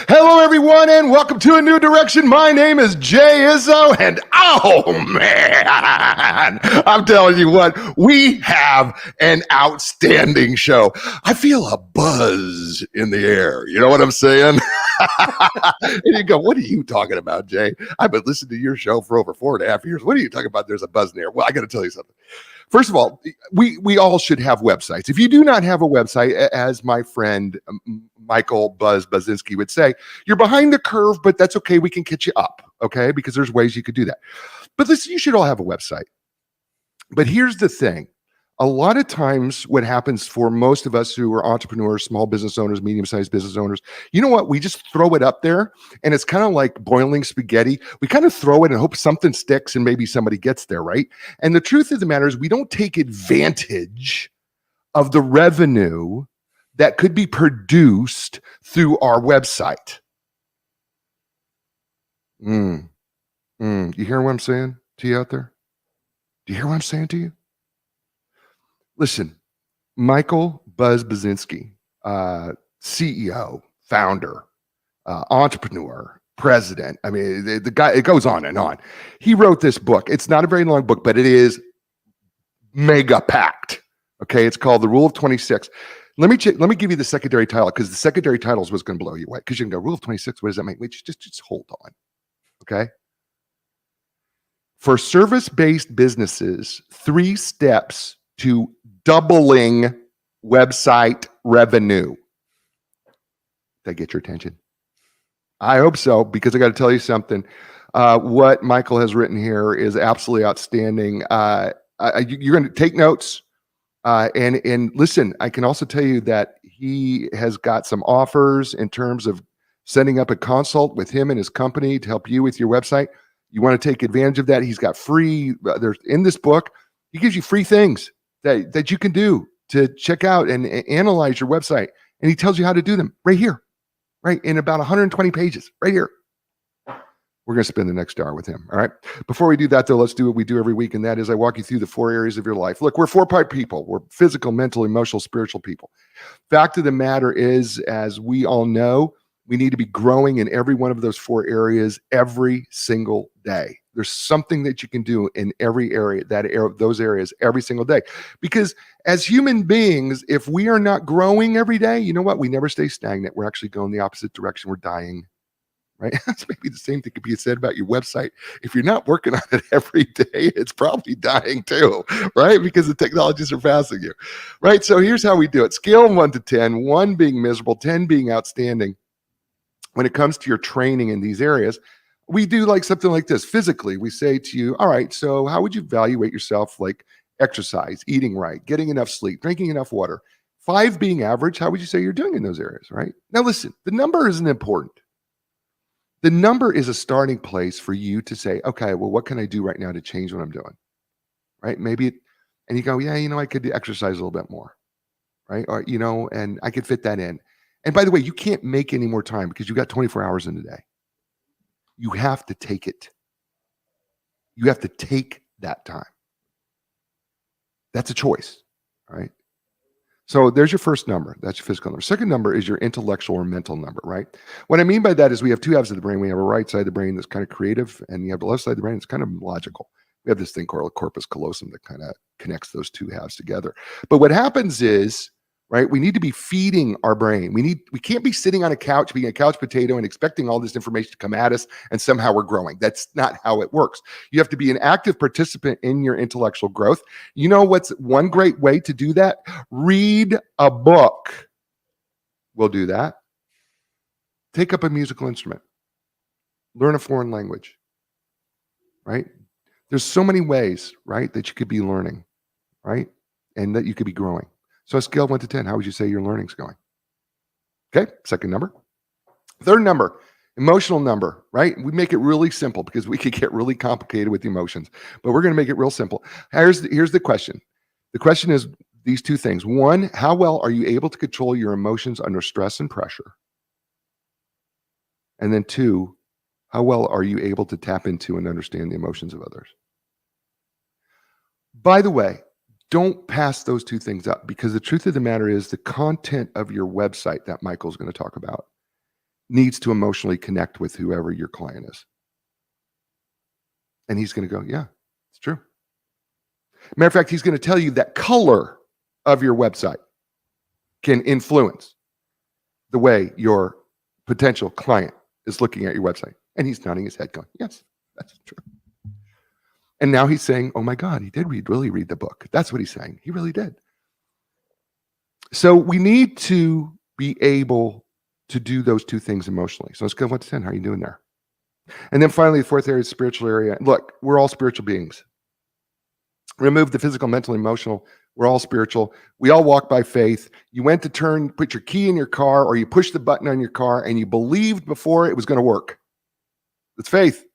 Hello, everyone, and welcome to A New Direction. My name is Jay Izzo, and oh man, I'm telling you what, we have an outstanding show. I feel a buzz in the air. You know what I'm saying? And you go, what are you talking about, Jay? I've been listening to your show for over 4.5 years. What are you talking about? There's a buzz in the air. Well, I got to tell you something. First of all, we all should have websites. If you do not have a website, as my friend Michael Buzz Bazinski would say, you're behind the curve, but that's okay. We can catch you up, okay? Because there's ways you could do that. But listen, you should all have a website. But here's the thing. A lot of times what happens for most of us who are entrepreneurs, small business owners, medium-sized business owners, you know what? We just throw it up there, and it's kind of like boiling spaghetti. We kind of throw it and hope something sticks and maybe somebody gets there, right? And the truth of the matter is we don't take advantage of the revenue that could be produced through our website. You hear what I'm saying to you out there? Do you hear what I'm saying to you? Listen, Michael Buzz Bazinski, CEO, founder, entrepreneur, president. I mean, the guy, it goes on and on. He wrote this book. It's not a very long book, but it is mega packed. Okay, it's called The Rule of 26. Let me give you the secondary title, because the secondary title is what's going to blow you away. Because you can go, Rule of 26, what does that mean? Wait, just hold on. Okay. For service-based businesses, 3 steps to doubling website revenue. Did I get your attention? I hope so, because I got to tell you something. What Michael has written here is absolutely outstanding. You're going to take notes. And listen, I can also tell you that he has got some offers in terms of setting up a consult with him and his company to help you with your website. You want to take advantage of that. He's got free, there's in this book, he gives you free things that you can do to check out and analyze your website. And he tells you how to do them right here, right in about 120 pages, right here. We're going to spend the next hour with him. All right. Before we do that, though, let's do what we do every week. And that is I walk you through the 4 areas of your life. Look, we're 4-part people. We're physical, mental, emotional, spiritual people. Fact of the matter is, as we all know, we need to be growing in every one of those 4 areas every single day. There's something that you can do in every area, those areas every single day. Because as human beings, if we are not growing every day, you know what? We never stay stagnant. We're actually going the opposite direction. We're dying. Right? That's maybe the same thing could be said about your website. If you're not working on it every day, it's probably dying too, right? Because the technology is surpassing you, right? So here's how we do it. Scale of 1 to 10, 1 being miserable, 10 being outstanding. When it comes to your training in these areas, we do like something like this. Physically, we say to you, all right, so how would you evaluate yourself? Like exercise, eating right, getting enough sleep, drinking enough water. 5 being average, how would you say you're doing in those areas, right? Now listen, the number isn't important. The number is a starting place for you to say, okay, well, what can I do right now to change what I'm doing? Right? Maybe, and you go, yeah, I could exercise a little bit more, right? Or, and I could fit that in. And by the way, you can't make any more time because you've got 24 hours in the day. You have to take it. You have to take that time. That's a choice, right? So there's your first number. That's your physical number. Second number is your intellectual or mental number, right? What I mean by that is we have 2 halves of the brain. We have a right side of the brain that's kind of creative, and you have the left side of the brain that's kind of logical. We have this thing called corpus callosum that kind of connects those 2 halves together. But what happens is, right, we need to be feeding our brain. We can't be sitting on a couch, being a couch potato and expecting all this information to come at us and somehow we're growing. That's not how it works. You have to be an active participant in your intellectual growth. You know what's one great way to do that? Read a book. We'll do that. Take up a musical instrument. Learn a foreign language, right? There's so many ways, right, that you could be learning, right? And that you could be growing. So a scale of 1 to 10, how would you say your learning's going? Okay, second number. Third number, emotional number, right? We make it really simple because we could get really complicated with emotions, but we're going to make it real simple. Here's the question. The question is these 2 things. 1, how well are you able to control your emotions under stress and pressure? And then 2, how well are you able to tap into and understand the emotions of others? By the way, don't pass those 2 things up, because the truth of the matter is the content of your website that Michael's going to talk about needs to emotionally connect with whoever your client is. And he's going to go, yeah, it's true. Matter of fact, he's going to tell you that color of your website can influence the way your potential client is looking at your website. And he's nodding his head going, yes, that's true. And now he's saying, oh my God, he did really read the book. That's what he's saying. He really did. So we need to be able to do those two things emotionally. So let's go 1 to 10. How are you doing there? And then finally, the fourth area is spiritual area. Look, we're all spiritual beings. Remove the physical, mental, emotional. We're all spiritual. We all walk by faith. You went to put your key in your car, or you pushed the button on your car and you believed before it was going to work. It's faith.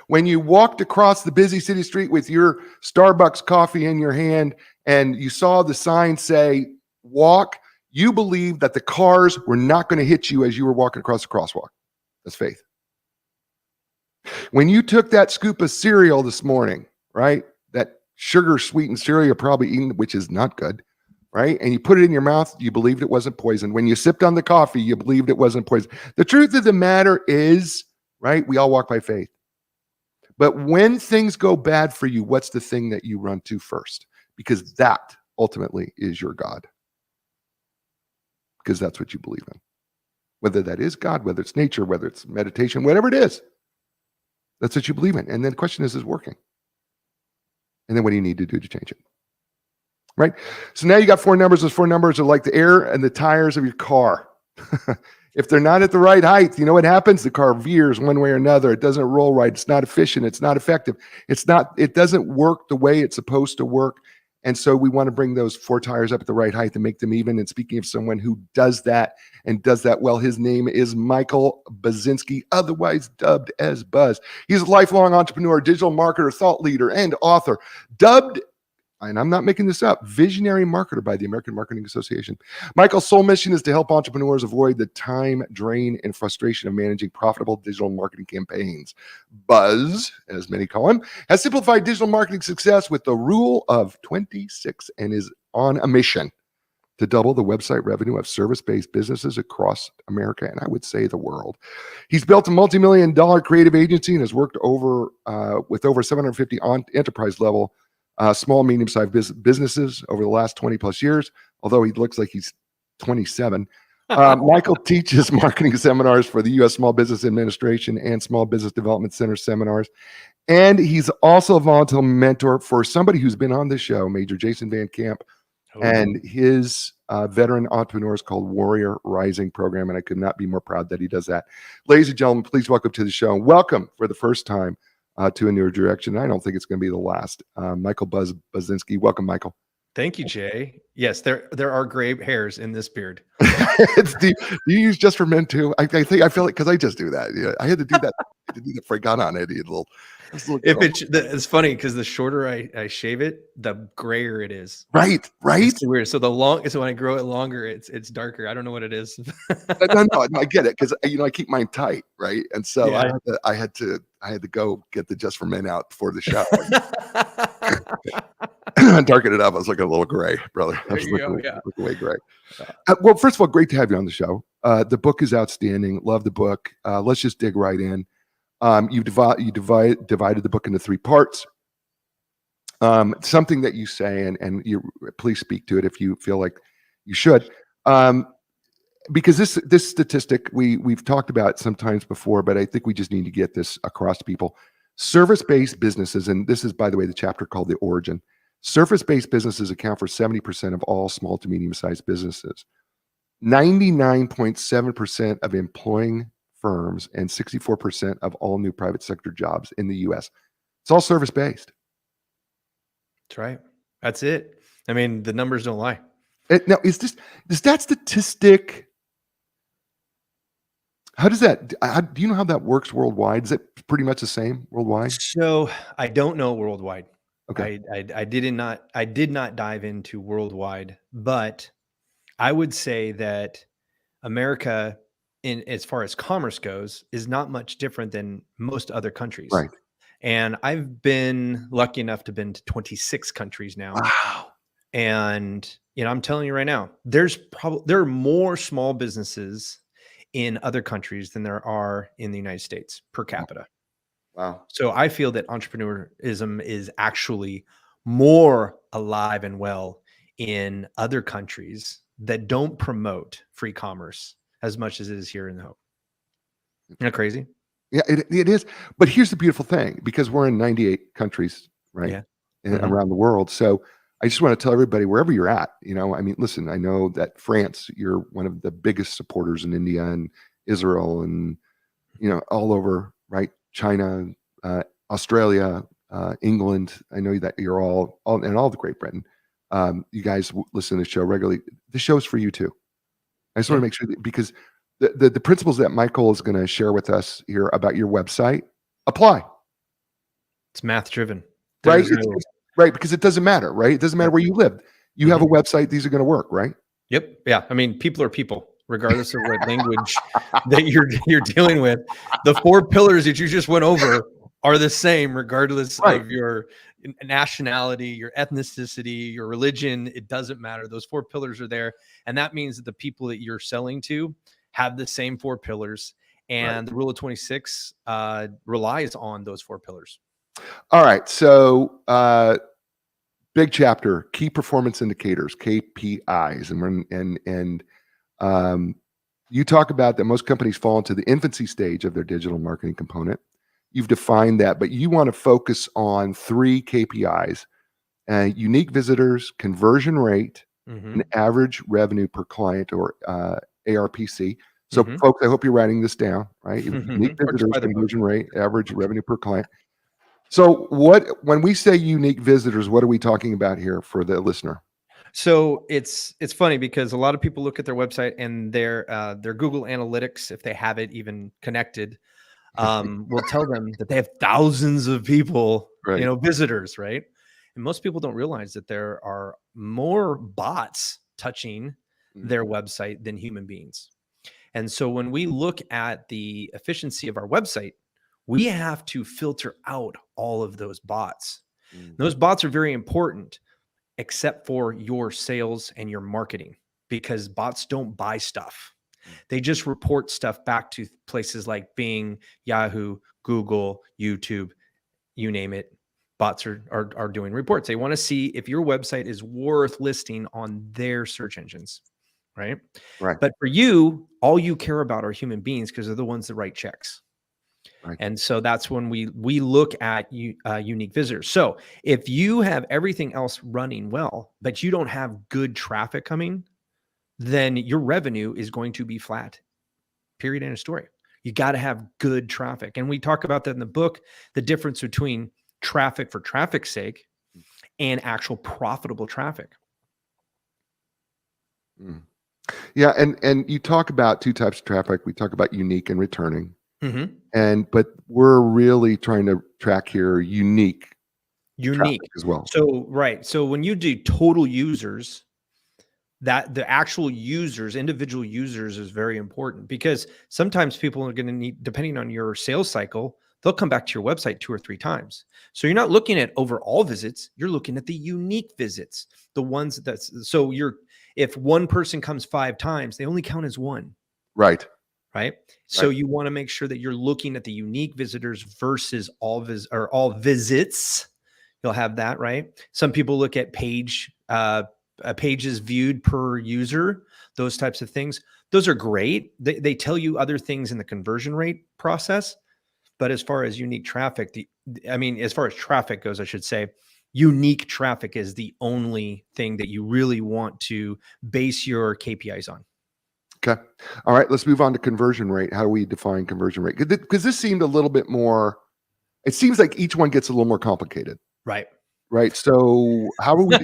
When you walked across the busy city street with your Starbucks coffee in your hand and you saw the sign say, walk, you believed that the cars were not going to hit you as you were walking across the crosswalk. That's faith. When you took that scoop of cereal this morning, right? That sugar sweetened cereal you're probably eating, which is not good, right? And you put it in your mouth, you believed it wasn't poison. When you sipped on the coffee, you believed it wasn't poison. The truth of the matter is, right? We all walk by faith. But when things go bad for you, what's the thing that you run to first? Because that ultimately is your God. Because that's what you believe in. Whether that is God, whether it's nature, whether it's meditation, whatever it is, that's what you believe in. And then the question is it working? And then what do you need to do to change it? Right? So now you got 4 numbers. Those 4 numbers are like the air and the tires of your car. If they're not at the right height, you know what happens? The car veers one way or another. It doesn't roll right. It's not efficient. It's not effective. It doesn't work the way it's supposed to work. And so we want to bring those 4 tires up at the right height and make them even. And speaking of someone who does that and does that well, his name is Michael Baczynski, otherwise dubbed as Buzz. He's a lifelong entrepreneur, digital marketer, thought leader, and author, dubbed, and I'm not making this up, visionary marketer by the American Marketing Association. Michael's sole mission is to help entrepreneurs avoid the time drain and frustration of managing profitable digital marketing campaigns. Buzz, as many call him, has simplified digital marketing success with the rule of 26 and is on a mission to double the website revenue of service-based businesses across America, and I would say the world. He's built a multi-million-dollar creative agency and has worked with over 750 enterprise level small, medium-sized businesses over the last 20 plus years, although he looks like he's 27. Michael teaches marketing seminars for the U.S. Small Business Administration and Small Business Development Center seminars. And he's also a volunteer mentor for somebody who's been on this show, Major Jason Van Camp, and his veteran entrepreneurs called Warrior Rising program. And I could not be more proud that he does that. Ladies and gentlemen, please welcome to the show. And welcome for the first time to a newer direction. I don't think it's going to be the last. Michael Baczynski. Welcome, Michael. Thank you, Jay. Yes, there are gray hairs in this beard. Do you use Just for Men too? I feel like because I just do that. Yeah, I had to do that. I had to do that before I got on it. It's funny because the shorter I shave it, the grayer it is. Right. It's weird. So when I grow it longer, it's darker. I don't know what it is. no, I get it because I keep mine tight, right? And so yeah. I had to go get the Just for Men out before the show. Darken it up. I was looking a little gray, brother. I was looking way gray. Well, first of all, great to have you on the show. The book is outstanding. Love the book. Let's just dig right in. You divided the book into 3 parts. Something that you say, and you please speak to it if you feel like you should. Because this statistic we've talked about sometimes before, but I think we just need to get this across to people. Service-based businesses, and this is, by the way, the chapter called The Origin. Service-based businesses account for 70% of all small to medium-sized businesses. 99.7% of employing firms and 64% of all new private sector jobs in the U.S. It's all service-based. That's right. That's it. I mean, the numbers don't lie. Now, is that statistic? How does that? Do you know how that works worldwide? Is it pretty much the same worldwide? So I don't know worldwide. Okay. I did not dive into worldwide, but I would say that America, in as far as commerce goes, is not much different than most other countries. Right. And I've been lucky enough to have been to 26 countries now. Wow. And I'm telling you right now, there are more small businesses in other countries than there are in the United States per capita. Wow. So I feel that entrepreneurism is actually more alive and well in other countries that don't promote free commerce as much as it is here in the home. Isn't that crazy? Yeah, it is. But here's the beautiful thing, because we're in 98 countries, right, Yeah. Mhm. around the world. So I just want to tell everybody, wherever you're at, I mean, listen, I know that France, you're one of the biggest supporters in India and Israel and, all over, right? China, Australia, England. I know that you're and all the Great Britain. You guys listen to the show regularly. The show's for you too. I just want to Yeah. make sure that, because the principles that Michael is going to share with us here about your website apply, It's math driven. right? There's no It's right, because it doesn't matter, right? It doesn't matter Yep. where you live. You have a website; these are going to work, right? Yep. Yeah. I mean, people are people, regardless of what language that you're dealing with. The 4 pillars that you just went over are the same, regardless Right. of your nationality, your ethnicity, your religion. It doesn't matter. Those 4 pillars are there, and that means that the people that you're selling to have the same 4 pillars. And the rule of 26 relies on those 4 pillars. All right. So, big chapter: key performance indicators, KPIs, and you talk about that most companies fall into the infancy stage of their digital marketing component. You've defined that, but you want to focus on 3 KPIs: unique visitors, conversion rate, and average revenue per client, or ARPC. So, folks, I hope you're writing this down, right? Unique Or just visitors, buy the book. conversion rate, average revenue per client. So, when we say unique visitors, what are we talking about here for the listener? So it's funny because a lot of people look at their website and their Google Analytics, if they have it even connected, will tell them that they have thousands of people, Right. visitors, right? And most people don't realize that there are more bots touching their website than human beings. And so when we look at the efficiency of our website, we have to filter out all of those bots. Those bots are very important, except for your sales and your marketing, because bots don't buy stuff. They just report stuff back to places like Bing, Yahoo, Google, YouTube, you name it. Bots are doing reports. They want to see if your website is worth listing on their search engines, right? Right. But for you, all you care about are human beings because they're the ones that write checks. Right. And so that's when we look at unique visitors. So if you have everything else running well, but you don't have good traffic coming, then your revenue is going to be flat. Period. End of story. You got to have good traffic. And we talk about that in the book, the difference between traffic for traffic's sake and actual profitable traffic. Yeah, and you talk about 2 types of traffic. We talk about unique and returning. But we're really trying to track here unique traffic as well. So, right. So when you do total users, that the actual users, individual users, is very important, because sometimes people are going to need, depending on your sales cycle, they'll come back to your website 2 or 3 times. So you're not looking at overall visits, you're looking at the unique visits, the ones if one person comes 5 times, they only count as 1. Right. Right. So you want to make sure that you're looking at the unique visitors versus all visits. You'll have that, right? Some people look at pages viewed per user, those types of things. Those are great. They tell you other things in the conversion rate process. But as far as unique traffic, as far as traffic goes, I should say, unique traffic is the only thing that you really want to base your KPIs on. Okay. All right. Let's move on to conversion rate. How do we define conversion rate? Because this seemed a little bit more, it seems like each one gets a little more complicated. Right. Right. So how are we?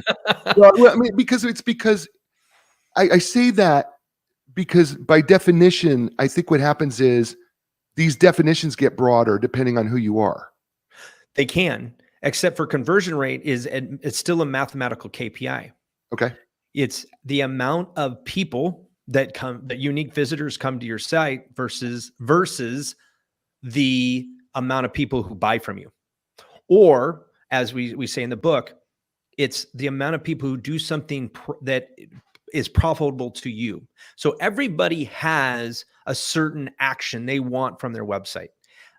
Well, I mean, because I say that because by definition, I think what happens is these definitions get broader depending on who you are. They can, except for conversion rate it's still a mathematical KPI. Okay. It's the amount of people that unique visitors come to your site versus the amount of people who buy from you. Or as we say in the book, it's the amount of people who do something that is profitable to you. So everybody has a certain action they want from their website,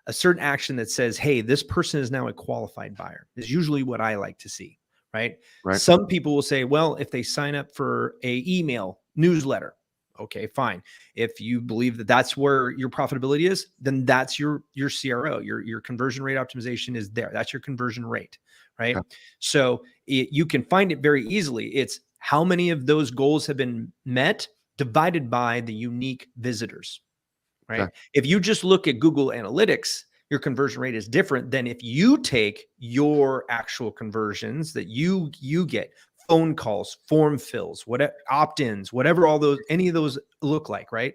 a certain action that says, hey, this person is now a qualified buyer, is usually what I like to see, right? Right. Some people will say, well, if they sign up for a email newsletter, okay, fine. If you believe that that's where your profitability is, then that's your CRO, your conversion rate optimization is there. That's your conversion rate, right? Okay. So you can find it very easily. It's how many of those goals have been met divided by the unique visitors, right? Okay. If you just look at Google Analytics, your conversion rate is different than if you take your actual conversions that you get, phone calls, form fills, whatever, opt-ins, whatever any of those look like, right?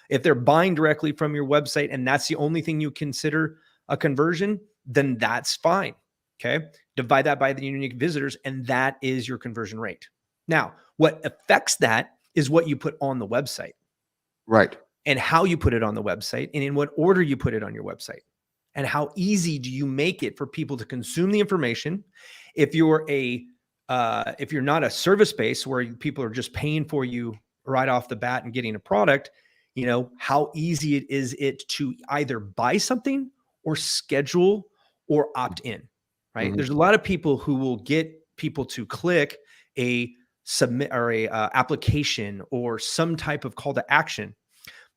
If they're buying directly from your website and that's the only thing you consider a conversion, then that's fine. Okay. Divide that by the unique visitors, and that is your conversion rate. Now, what affects that is what you put on the website. Right. And how you put it on the website, and in what order you put it on your website, and how easy do you make it for people to consume the information. If you're not a service base where people are just paying for you right off the bat and getting a product, how easy it is to either buy something or schedule or opt in, right? Mhm. There's a lot of people who will get people to click a submit or a application or some type of call to action,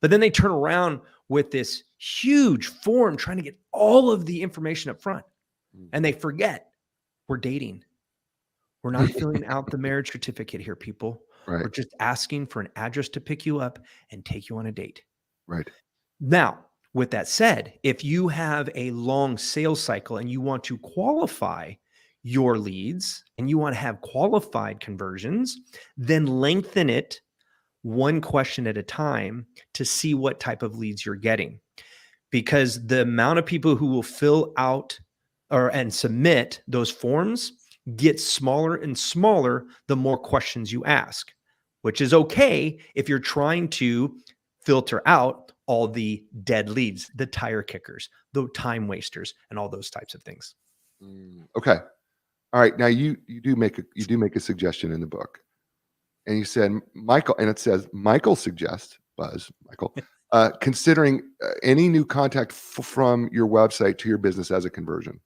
but then they turn around with this huge form trying to get all of the information up front, and they forget we're dating. We're not filling out the marriage certificate here, people. Right. We're just asking for an address to pick you up and take you on a date. Right. Now, with that said, if you have a long sales cycle and you want to qualify your leads and you want to have qualified conversions, then lengthen it one question at a time to see what type of leads you're getting. Because the amount of people who will fill out and submit those forms gets smaller and smaller the more questions you ask, which is okay if you're trying to filter out all the dead leads, the tire kickers, the time wasters, and all those types of things. Okay. All right. Now you do make a suggestion in the book, and you said Michael, and it says Michael suggests Michael considering any new contact from your website to your business as a conversion.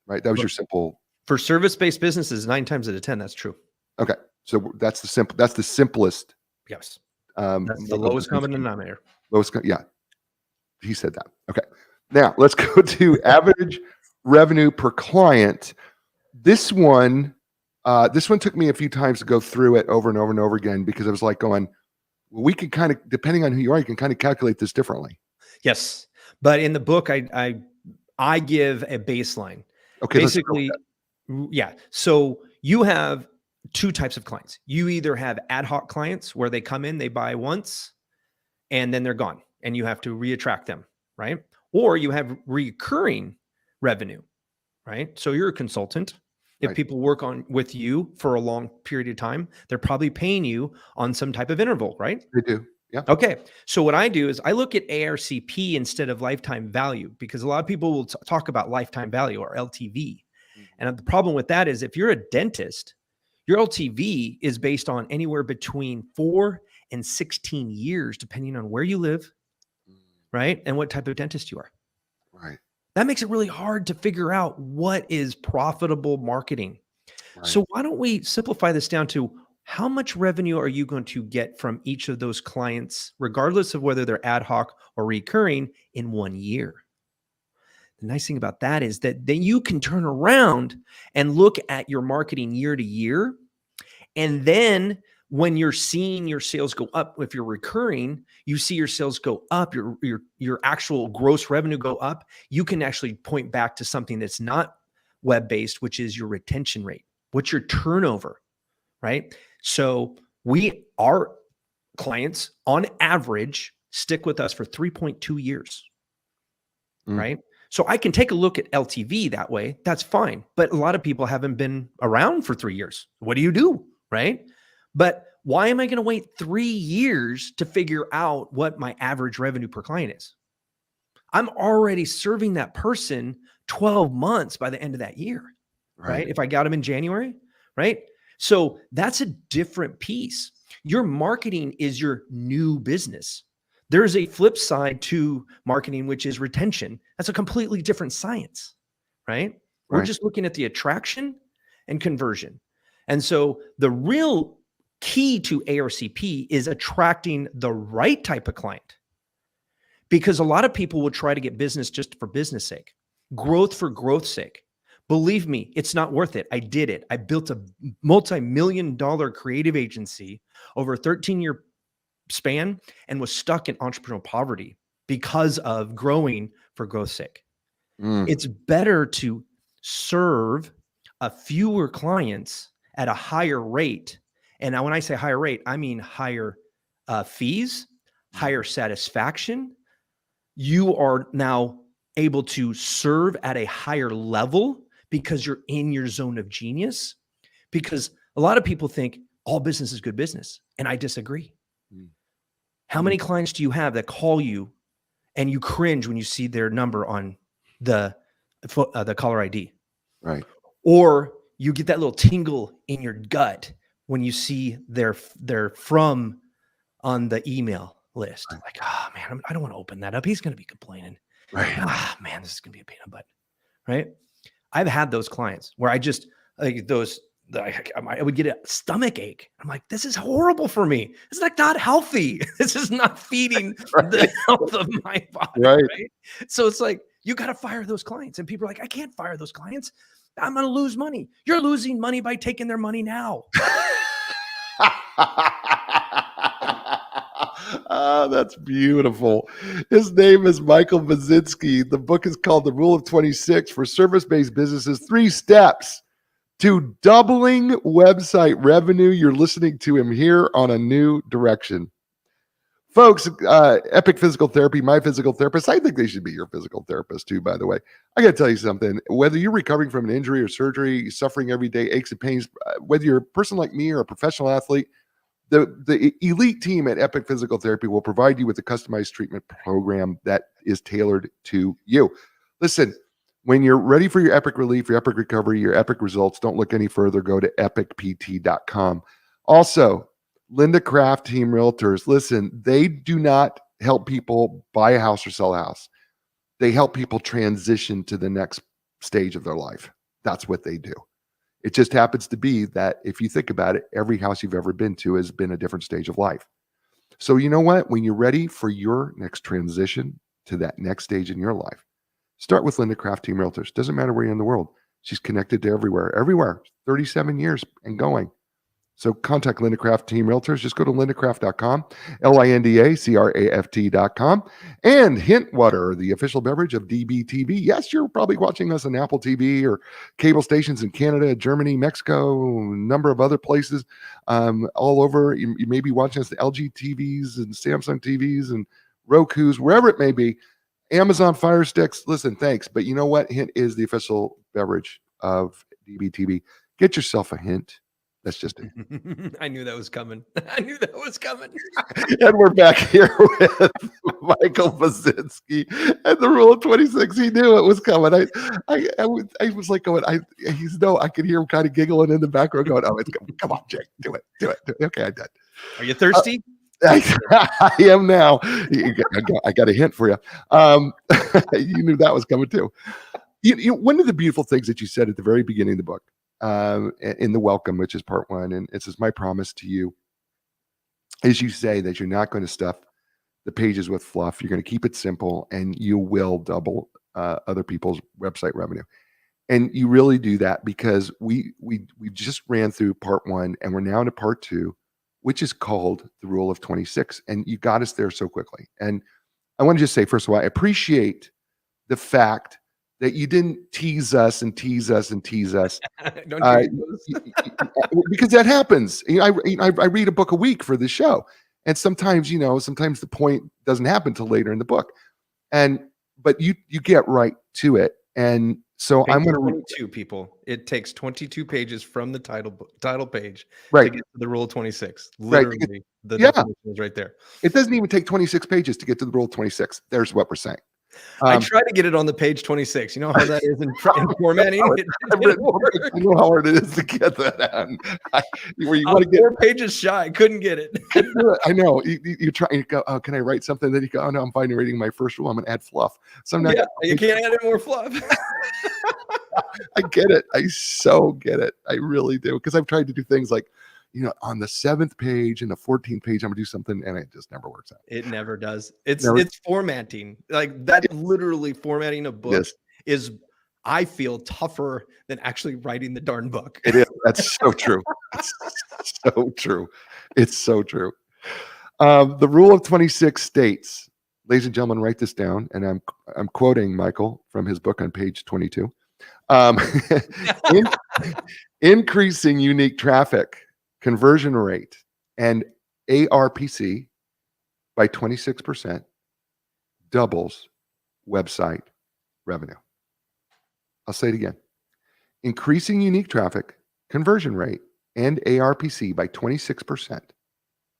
Right. That was your simple. For service-based businesses, 9 times out of 10, that's true. Okay. So that's the simplest. Yes. That's That's the lowest common denominator. Yeah. He said that. Okay. Now let's go to average revenue per client. This one took me a few times to go through it over and over and over again, because I was like going, well, we can kind of, depending on who you are, you can kind of calculate this differently. Yes. But in the book, I give a baseline. Okay. Basically, yeah. So you have 2 types of clients. You either have ad hoc clients where they come in, they buy once, and then they're gone, and you have to reattract them, right? Or you have recurring revenue, right? So you're a consultant. If Right. people work with you for a long period of time, they're probably paying you on some type of interval, right? They do. Yeah. Okay. So what I do is I look at ARCP instead of lifetime value, because a lot of people will talk about lifetime value or LTV. And the problem with that is if you're a dentist, your LTV is based on anywhere between 4 and 16 years, depending on where you live, right? And what type of dentist you are. Right. That makes it really hard to figure out what is profitable marketing. Right. So why don't we simplify this down to how much revenue are you going to get from each of those clients, regardless of whether they're ad hoc or recurring, in 1 year? The nice thing about that is that then you can turn around and look at your marketing year to year. And then when you're seeing your sales go up, if you're recurring, you see your sales go up, your actual gross revenue go up. You can actually point back to something that's not web-based, which is your retention rate. What's your turnover, right? So our clients on average stick with us for 3.2 years, right? So I can take a look at LTV that way. That's fine. But a lot of people haven't been around for 3 years. What do you do? Right? But why am I going to wait 3 years to figure out what my average revenue per client is? I'm already serving that person 12 months by the end of that year, right? If I got them in January, right? So that's a different piece. Your marketing is your new business. There's a flip side to marketing, which is retention. That's a completely different science, right? We're Right. just looking at the attraction and conversion. And so the real key to ARCP is attracting the right type of client, because a lot of people will try to get business just for business sake, growth for growth's sake. Believe me, it's not worth it. I did it. I built a multi-million-dollar creative agency over a 13-year span and was stuck in entrepreneurial poverty because of growing for growth's sake. Mm. It's better to serve a fewer clients at a higher rate. And now when I say higher rate, I mean higher fees, higher satisfaction. You are now able to serve at a higher level because you're in your zone of genius. Because a lot of people think all business is good business, and I disagree. Mm. How many clients do you have that call you and you cringe when you see their number on the caller ID? Right. Or you get that little tingle in your gut when you see their from on the email list. Right. Like, oh man, I don't want to open that up. He's going to be complaining. Right. Ah man, this is going to be a pain in the butt. Right. I've had those clients where I just like those. I would get a stomach ache. I'm like, this is horrible for me. It's like not healthy. This is not feeding the health of my body. Right. So it's like, you got to fire those clients. And people are like, I can't fire those clients. I'm going to lose money. You're losing money by taking their money now. Oh, that's beautiful. His name is Michael Basinski. The book is called The Rule of 26 for Service-Based Businesses, 3 Steps to Doubling Website Revenue. You're listening to him here on A New Direction. Folks, Epic Physical Therapy, my physical therapist. I think they should be your physical therapist too, by the way. I got to tell you something. Whether you're recovering from an injury or surgery, suffering every day, aches and pains, whether you're a person like me or a professional athlete, the elite team at Epic Physical Therapy will provide you with a customized treatment program that is tailored to you. Listen, when you're ready for your epic relief, your epic recovery, your epic results, don't look any further. Go to epicpt.com. Also, Linda Craft Team Realtors, listen, they do not help people buy a house or sell a house. They help people transition to the next stage of their life. That's what they do. It just happens to be that if you think about it, every house you've ever been to has been a different stage of life. So you know what? When you're ready for your next transition to that next stage in your life, start with Linda Craft Team Realtors. Doesn't matter where you're in the world. She's connected to everywhere, 37 years and going. So contact Linda Craft Team Realtors. Just go to lindacraft.com, LINDACRAFT.com, and Hint Water, the official beverage of DBTV. Yes, you're probably watching us on Apple TV or cable stations in Canada, Germany, Mexico, a number of other places all over. You may be watching us on LG TVs and Samsung TVs and Roku's, wherever it may be. Amazon Fire Sticks. Listen, thanks. But you know what? Hint is the official beverage of DBTV. Get yourself a Hint. That's just it. I knew that was coming. I knew that was coming. And we're back here with Michael Basinski and the Rule of 26. He knew it was coming. I was like going, I could hear him kind of giggling in the background going, oh, it's come on, Jake, do it. Okay, I did. Are you thirsty? I am now. I got a hint for you. You knew that was coming too. One of the beautiful things that you said at the very beginning of the book, in the welcome, which is part 1, and it says, my promise to you is, you say that you're not going to stuff the pages with fluff. You're going to keep it simple, and you will double other people's website revenue. And you really do that because we just ran through part 1, and we're now into part 2, which is called the Rule of 26. And you got us there so quickly. And I want to just say, first of all, I appreciate the fact that you didn't tease us and tease us and tease us. Don't Because that happens. I read a book a week for the show. And sometimes, sometimes the point doesn't happen till later in the book. But you get right to it. And so I'm going to 22 people. It takes 22 pages from the title page to get to the Rule of 26. Literally, right. The definition is right there. It doesn't even take 26 pages to get to the Rule of 26. There's what we're saying. I Um, tried to get it on the page 26. You know how that is in formatting? It I've didn't written, work. I know how hard it is to get that on. Where you I want was to get 4 pages shy. Couldn't get it. couldn't do it. I know. You try. You go. Oh, can I write something? Then you go. Oh no, I'm fine reading my first rule. I'm gonna add fluff. So I'm not. Yeah, you can't add any more fluff. I get it. I so get it. I really do. Because I've tried to do things like, on the 7th page and the 14th page, I'm gonna do something, and it just never works out. It never does. It's Never. it's formatting. Like that literally formatting a book Yes, is, I feel, tougher than actually writing the darn book. it is. That's so true. It's so true. It's so true. The rule of 26 states, ladies and gentlemen, write this down, and I'm quoting Michael from his book on page 22. Um, in- increasing unique traffic, conversion rate, and ARPC by 26% doubles website revenue. I'll say it again. Increasing unique traffic, conversion rate, and ARPC by 26%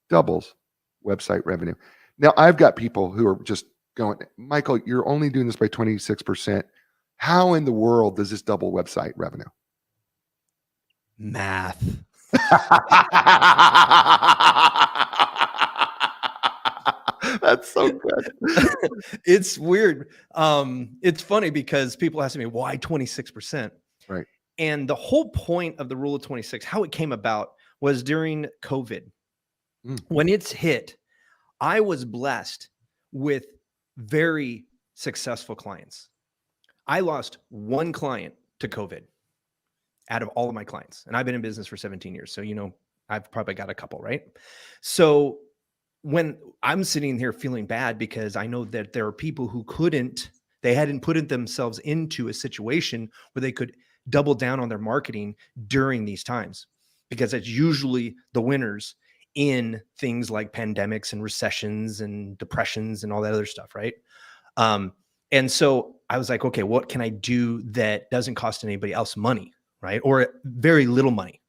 doubles website revenue. Now, I've got people who are just going, Michael, you're only doing this by 26%. How in the world does this double website revenue? Math. That's so good. It's weird. It's funny because people ask me why 26%. Right. And the whole point of the rule of 26, how it came about, was during COVID. When it's hit, I was blessed with very successful clients. I lost one client to COVID out of all of my clients. And I've been in business for 17 years. So, I've probably got a couple, right? So when I'm sitting here feeling bad because I know that there are people who they hadn't put themselves into a situation where they could double down on their marketing during these times, because it's usually the winners in things like pandemics and recessions and depressions and all that other stuff, right? And so I was like, okay, what can I do that doesn't cost anybody else money, right? Or very little money.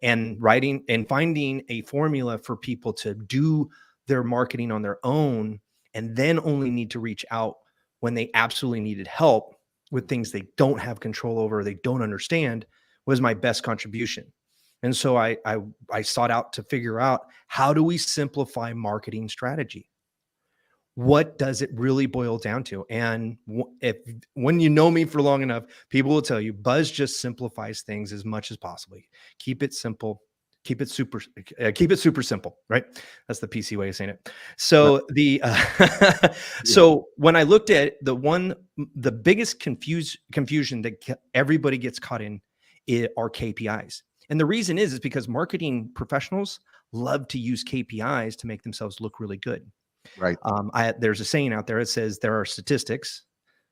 And writing and finding a formula for people to do their marketing on their own, and then only need to reach out when they absolutely needed help with things they don't have control over, they don't understand, was my best contribution. And so I sought out to figure out, how do we simplify marketing strategy? What does it really boil down to? And when you know me for long enough, people will tell you Buzz just simplifies things as much as possible. Keep it simple. Keep it super simple, right? That's the PC way of saying it. So so when I looked at the biggest confusion that everybody gets caught in are KPIs. And the reason is because marketing professionals love to use KPIs to make themselves look really good. Right. There's a saying out there that says there are statistics,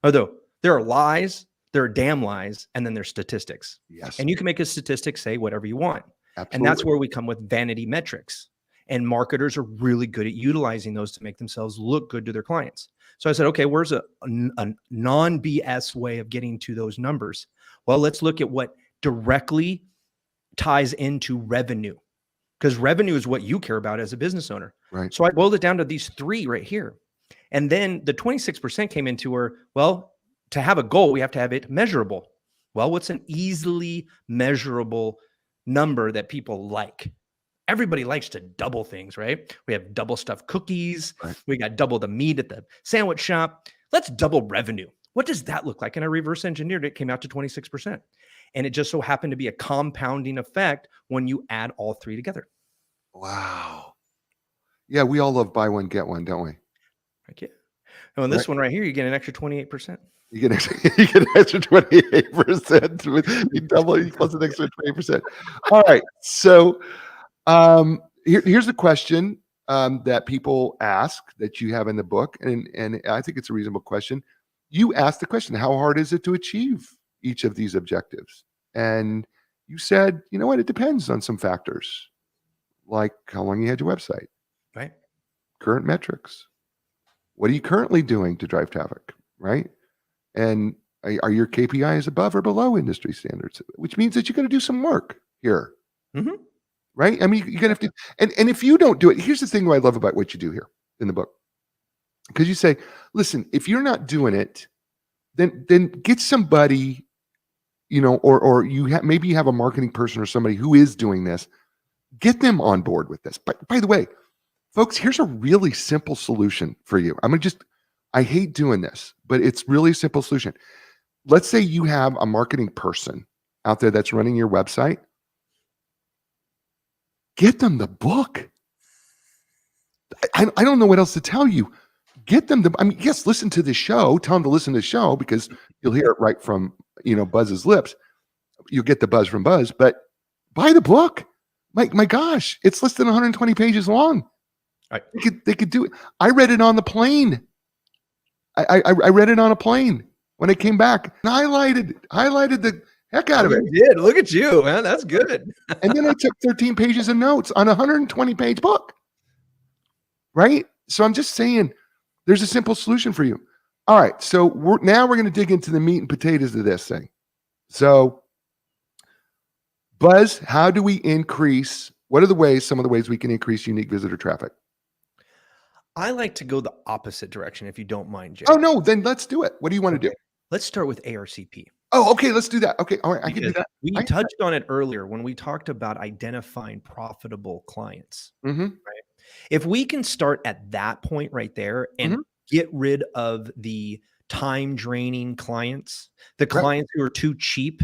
although there are lies, there are damn lies, and then there's statistics. Yes. And you can make a statistic say whatever you want. Absolutely. And that's where we come with vanity metrics. And marketers are really good at utilizing those to make themselves look good to their clients. So I said, okay, where's a non-BS way of getting to those numbers? Well, let's look at what directly ties into revenue, because revenue is what you care about as a business owner. Right. So I boiled it down to these 3 right here. And then the 26% came into where, well, to have a goal, we have to have it measurable. Well, what's an easily measurable number that people like? Everybody likes to double things, right? We have double stuffed cookies. Right. We got double the meat at the sandwich shop. Let's double revenue. What does that look like? And I reverse engineered it, it came out to 26%. And it just so happened to be a compounding effect when you add all 3 together. Wow. Yeah, we all love buy one, get one, don't we? Heck yeah. And on this one right here, you get an extra 28%. You get an extra 28% with you double plus an extra 20%. All right. So here's a question that people ask that you have in the book, and I think it's a reasonable question. You asked the question, how hard is it to achieve each of these objectives? And you said, you know what, it depends on some factors, like how long you had your website, right? Current metrics. What are you currently doing to drive traffic, right? And are your KPIs above or below industry standards? Which means that you're going to do some work here, right? I mean, you're going to have to, and if you don't do it, here's the thing I love about what you do here in the book. because you say, listen, if you're not doing it, then get somebody, or maybe you have a marketing person or somebody who is doing this. Get them on board with this. But by the way, folks, here's a really simple solution for you. I hate doing this, but it's really a simple solution. Let's say you have a marketing person out there that's running your website. Get them the book. I don't know what else to tell you. Get them yes, listen to the show. Tell them to listen to the show because you'll hear it right from, Buzz's lips. You'll get the buzz from Buzz, but buy the book. My gosh, it's less than 120 pages long. Right. They could do it. I read it on the plane. I read it on a plane when I came back. And highlighted the heck out of it. You did. Look at you, man. That's good. And then I took 13 pages of notes on a 120-page book. Right? So I'm just saying there's a simple solution for you. All right. So we're going to dig into the meat and potatoes of this thing. So Buzz, how do we increase? What are some of the ways we can increase unique visitor traffic? I like to go the opposite direction, if you don't mind, Jay. Oh, no, then let's do it. What do you want to do? Let's start with ARCP. Oh, okay, let's do that. Okay, all right, I can do that. We touched on it earlier when we talked about identifying profitable clients. Mm-hmm. Right? If we can start at that point right there and get rid of the time draining clients, the clients who are too cheap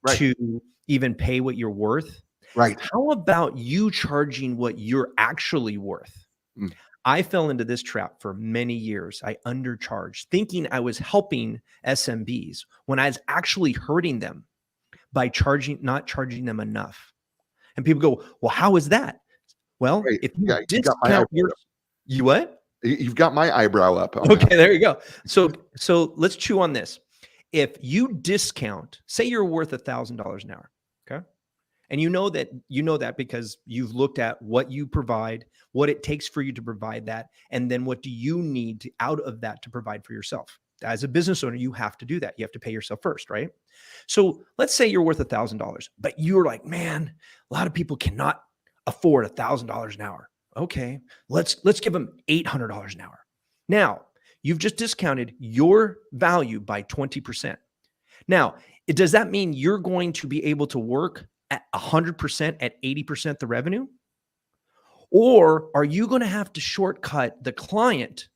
to even pay what you're worth. Right. How about you charging what you're actually worth? I fell into this trap for many years. I undercharged, thinking I was helping SMBs when I was actually hurting them by not charging them enough. And people go, well, how is that? Well, if you discount you what? You've got my eyebrow up. Okay, there you go. So let's chew on this. If you discount, say you're worth $1,000 an hour, okay? And you know that because you've looked at what you provide, what it takes for you to provide that, and then what do you need out of that to provide for yourself. As a business owner, you have to do that. You have to pay yourself first, right? So let's say you're worth $1,000, but you're like, man, a lot of people cannot afford $1,000 an hour. Okay, let's give them $800 an hour. Now, you've just discounted your value by 20%. Now, does that mean you're going to be able to work at 100% at 80% the revenue? Or are you going to have to shortcut the client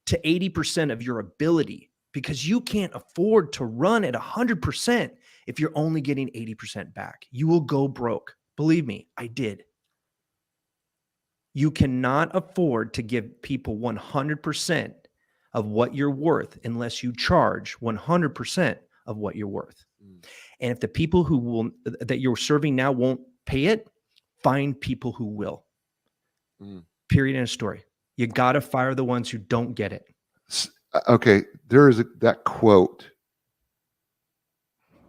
to 80% of your ability because you can't afford to run at 100% if you're only getting 80% back? You will go broke. Believe me, I did. You cannot afford to give people 100% of what you're worth unless you charge 100% of what you're worth. And if the people that you're serving now won't pay it, find people who will. Period. End of story. You got to fire the ones who don't get it. Okay. There is that quote.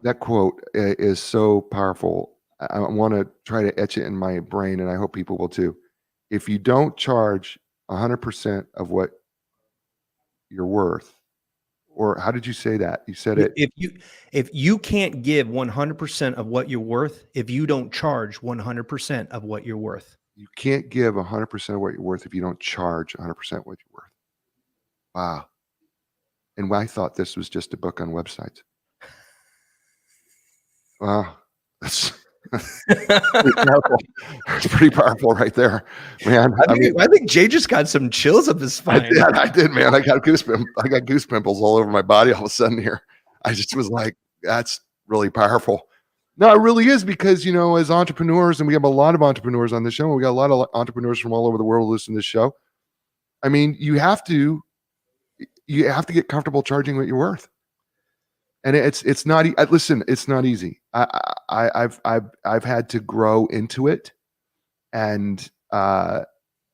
That quote is so powerful. I want to try to etch it in my brain, and I hope people will too. If you don't charge 100% of what you're worth, or how did you say that? You said it. If you can't give 100% of what you're worth, if you don't charge 100% of what you're worth. You can't give 100% of what you're worth if you don't charge 100% what you're worth. Wow. And I thought this was just a book on websites. Wow. That's pretty powerful. It's pretty powerful right there, man. I think Jay just got some chills up his spine. I did, man. I got goose pimples all over my body all of a sudden here. I just was like, that's really powerful. No, it really is, because, as entrepreneurs, and we have a lot of entrepreneurs on the show, and we got a lot of entrepreneurs from all over the world listening to this show. I mean, you have to get comfortable charging what you're worth. And it's not, listen, it's not easy. I've had to grow into it, and, and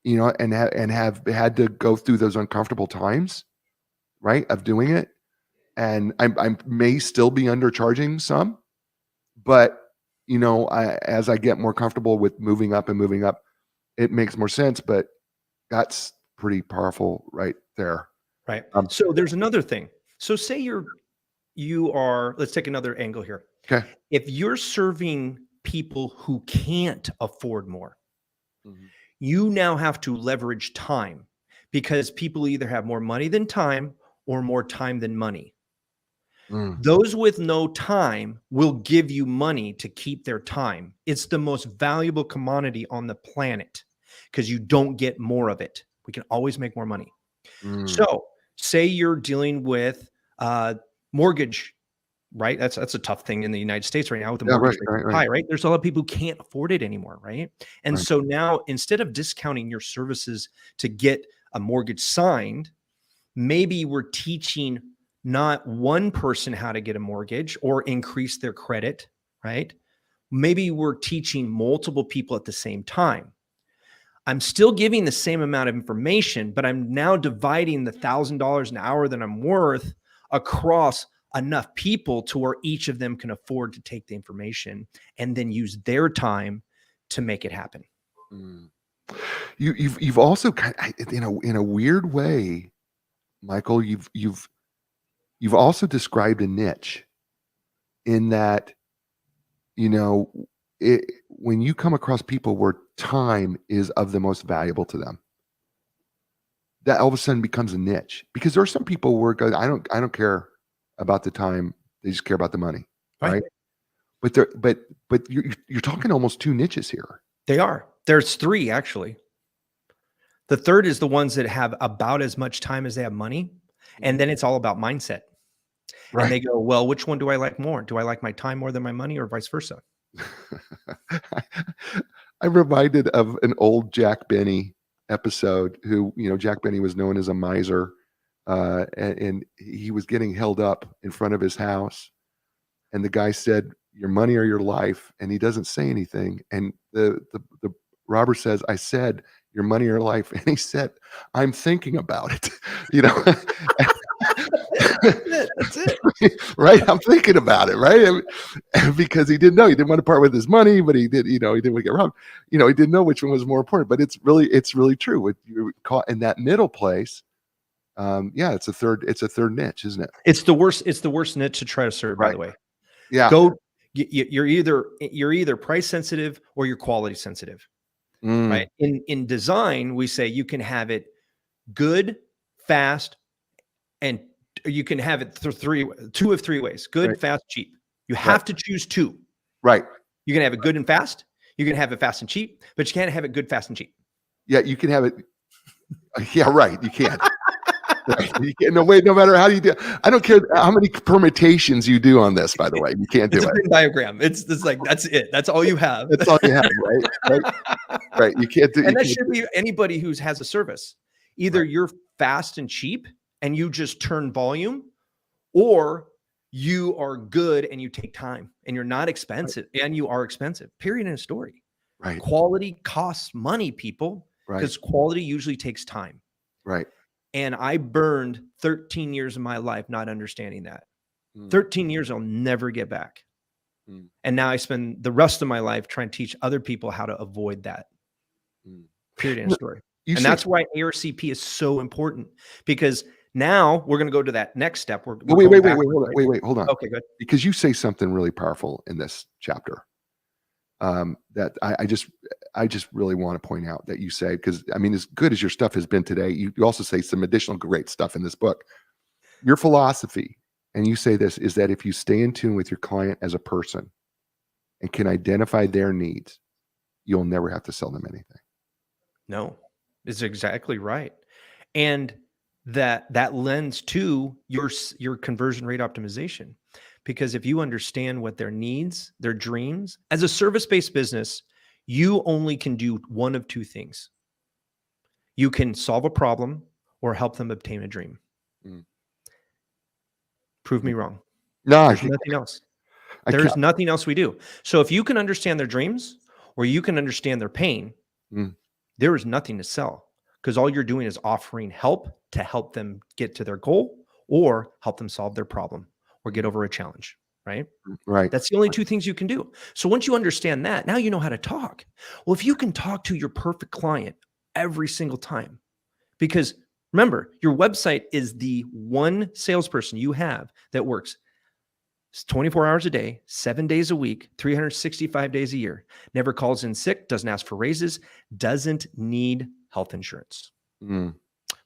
have had to go through those uncomfortable times, right, of doing it. And I may still be undercharging some, but, as I get more comfortable with moving up, it makes more sense. But that's pretty powerful right there. Right. So there's another thing. So say you are, let's take another angle here. Okay. If you're serving people who can't afford more, you now have to leverage time, because people either have more money than time or more time than money. Mm. Those with no time will give you money to keep their time. It's the most valuable commodity on the planet because you don't get more of it. We can always make more money. Mm. So say you're dealing with mortgage, right? That's a tough thing in the United States right now with the Yeah, mortgage right, rates right, high, right. right? There's a lot of people who can't afford it anymore, right? And Right. so now instead of discounting your services to get a mortgage signed, maybe we're teaching not one person how to get a mortgage or increase their credit, right? Maybe we're teaching multiple people at the same time. I'm still giving the same amount of information, but I'm now dividing the $1,000 an hour that I'm worth across enough people to where each of them can afford to take the information and then use their time to make it happen. Mm. You've also in a weird way, Michael, you've also described a niche in that, you know, when you come across people where time is of the most valuable to them, that all of a sudden becomes a niche because there are some people where I don't care about the time, they just care about the money, Right. right? But there, but you're talking almost two niches here. They are. There's three actually. The third is the ones that have about as much time as they have money. And then it's all about mindset. And they go, well, which one do I like more? Do I like my time more than my money or vice versa? I'm reminded of an old Jack Benny episode who, Jack Benny was known as a miser, and he was getting held up in front of his house. And the guy said, your money or your life. And he doesn't say anything. And the robber says, I said, your money or life. And he said, I'm thinking about it. That's it. Right? I'm thinking about it, right? Because he didn't know. He didn't want to part with his money, but he did, he didn't want to get robbed. He didn't know which one was more important. But it's really true. With you caught in that middle place, it's a third niche, isn't it? It's the worst niche to try to serve, by Right. the way. Yeah. You're either price sensitive or you're quality sensitive, right? In design, we say you can have it good, fast, and you can have it through two of three ways: good, Right. fast, cheap. You have to choose two. Right. You can have it good and fast. You can have it fast and cheap, but you can't have it good, fast, and cheap. Yeah, you can have it. Yeah, right. You can't. Right. You can't. No, wait. No matter how you do, I don't care how many permutations you do on this. By the way, you can't do It's a it. Venn diagram. It's like that's it. That's all you have. That's all you have, right? Right. You can't do. And that should be anybody who has a service. Either you're fast and cheap and you just turn volume, or you are good and you take time and you're not expensive and you are expensive. Period in a story. Right. Quality costs money, people, because quality usually takes time. Right. And I burned 13 years of my life not understanding that. 13 years I'll never get back. And now I spend the rest of my life trying to teach other people how to avoid that. Period in a story. And that's why ARCP is so important, because now we're going to go to that next step. Wait, hold on. Okay, good. Because you say something really powerful in this chapter that I just really want to point out that you say, because I mean, as good as your stuff has been today, you also say some additional great stuff in this book. Your philosophy, and you say this, is that if you stay in tune with your client as a person and can identify their needs, you'll never have to sell them anything. No, it's exactly right. And that lends to your conversion rate optimization. Because if you understand what their needs, their dreams, as a service-based business, you only can do one of two things. You can solve a problem or help them obtain a dream. Prove me wrong. No, there's nothing else. There's nothing else we do. So if you can understand their dreams or you can understand their pain, there is nothing to sell, because all you're doing is offering help to help them get to their goal or help them solve their problem or get over a challenge, right? Right. That's the only two things you can do. So once you understand that, now you know how to talk. Well, if you can talk to your perfect client every single time, because remember, your website is the one salesperson you have that works 24 hours a day, 7 days a week, 365 days a year, never calls in sick, doesn't ask for raises, doesn't need health insurance,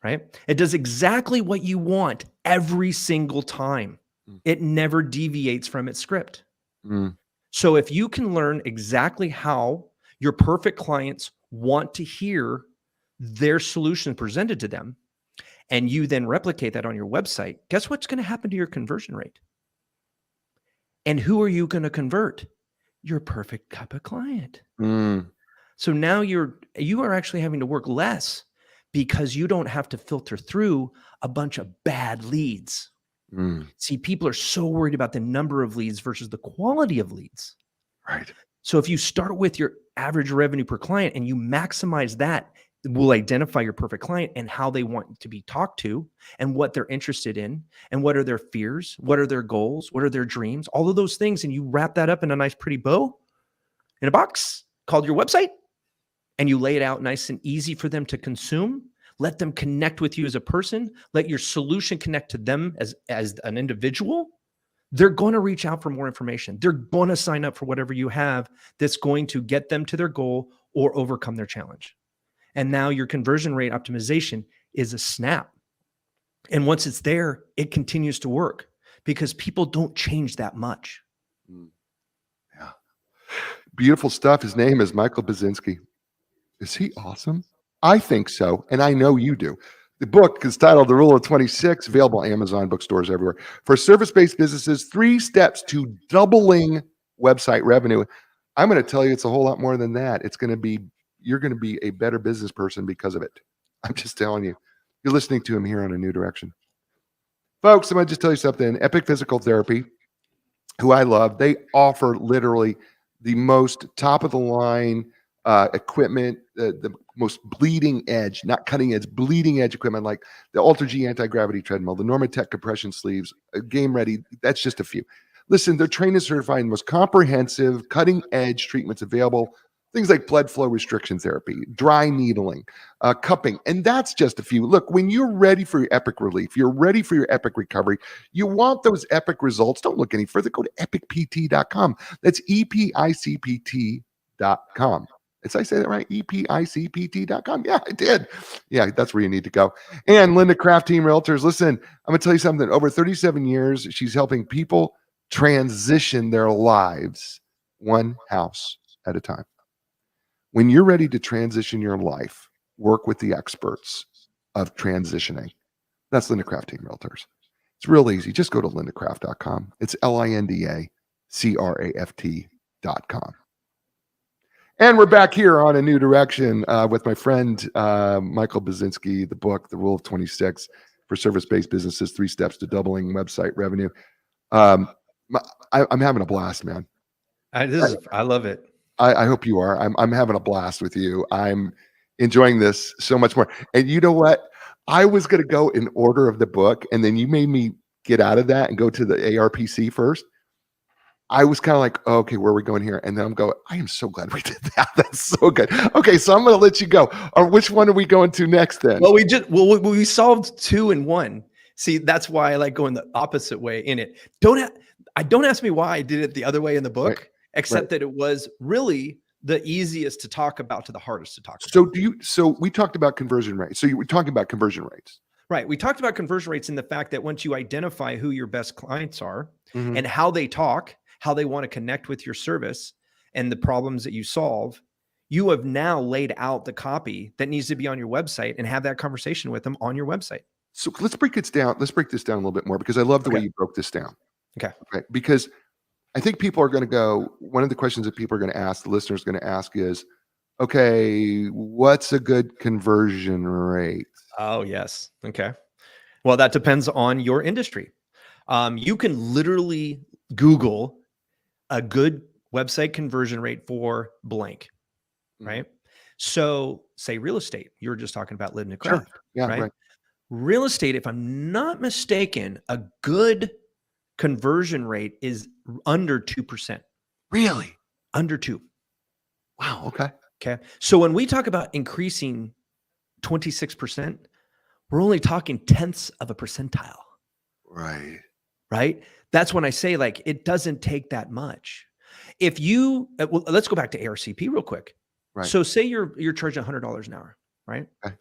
right? It does exactly what you want every single time. Mm. It never deviates from its script. Mm. So if you can learn exactly how your perfect clients want to hear their solution presented to them, and you then replicate that on your website, guess what's going to happen to your conversion rate? And who are you going to convert? Your perfect type of client. Mm. So now you are actually having to work less because you don't have to filter through a bunch of bad leads. Mm. See, people are so worried about the number of leads versus the quality of leads. Right. So if you start with your average revenue per client and you maximize that, will identify your perfect client and how they want to be talked to and what they're interested in and what are their fears, what are their goals, what are their dreams, all of those things. And you wrap that up in a nice, pretty bow in a box called your website, and you lay it out nice and easy for them to consume. Let them connect with you as a person. Let your solution connect to them as an individual. They're going to reach out for more information. They're going to sign up for whatever you have that's going to get them to their goal or overcome their challenge. And now your conversion rate optimization is a snap. And once it's there, it continues to work because people don't change that much. Mm. Yeah. Beautiful stuff. His name is Michael Basinski. Is he awesome? I think so. And I know you do. The book is titled The Rule of 26, available on Amazon, bookstores everywhere. For service-based businesses, 3 steps to doubling website revenue. I'm going to tell you it's a whole lot more than that. You're going to be a better business person because of it. I'm just telling you. You're listening to him here on A New Direction. Folks, I'm going to just tell you something. Epic Physical Therapy, who I love, they offer literally the most top-of-the-line equipment, the most bleeding edge, not cutting edge, bleeding edge equipment like the Ultra G anti-gravity treadmill, the Normatec compression sleeves, Game Ready. That's just a few. Listen, they're trained and certified in the most comprehensive, cutting edge treatments available. Things like blood flow restriction therapy, dry needling, cupping, and that's just a few. Look, when you're ready for your epic relief, you're ready for your epic recovery, you want those epic results, don't look any further. Go to epicpt.com. That's EPICPT.com. Did I say that right? EPICPT.com. Yeah, I did. Yeah, that's where you need to go. And Linda Craft Team Realtors. Listen, I'm going to tell you something. Over 37 years, she's helping people transition their lives one house at a time. When you're ready to transition your life, work with the experts of transitioning. That's Linda Craft Team Realtors. It's real easy. Just go to lindacraft.com. It's LINDACRAFT.com. And we're back here on A New Direction with my friend Michael Basinski, the book, The Rule of 26 for Service-Based Businesses, 3 Steps to Doubling Website Revenue. I'm having a blast, man. I love it. I hope you are. I'm having a blast with you. I'm enjoying this so much more. And you know what? I was going to go in order of the book, and then you made me get out of that and go to the ARPC first. I was kind of like, oh, okay, where are we going here? And then I'm going, I am so glad we did that. That's so good. Okay, so I'm going to let you go. Or which one are we going to next then? Well, we solved 2 in 1. See, that's why I like going the opposite way in it. Don't ask me why I did it the other way in the book. Right. Except that it was really the easiest to talk about to the hardest to talk about. So we talked about conversion rates. So you were talking about conversion rates. Right. We talked about conversion rates in the fact that once you identify who your best clients are and how they talk, how they want to connect with your service and the problems that you solve, you have now laid out the copy that needs to be on your website and have that conversation with them on your website. So let's break this down. Let's break this down a little bit more because I love the way you broke this down. Okay. Because I think people are going to go, one of the questions that people are going to ask, the listeners are going to ask is, okay, what's a good conversion rate? Oh, yes. Okay. Well, that depends on your industry. You can literally Google a good website conversion rate for blank, right? So say real estate, you were just talking about Linda Craft, right? Real estate, if I'm not mistaken, a good conversion rate is under 2%. Really? Under 2. Wow. Okay. Okay. So when we talk about increasing 26%, we're only talking tenths of a percentile. Right. Right. That's when I say like, it doesn't take that much. If you, well, let's go back to ARCP real quick. Right. So say you're charging $100 an hour, right? Okay.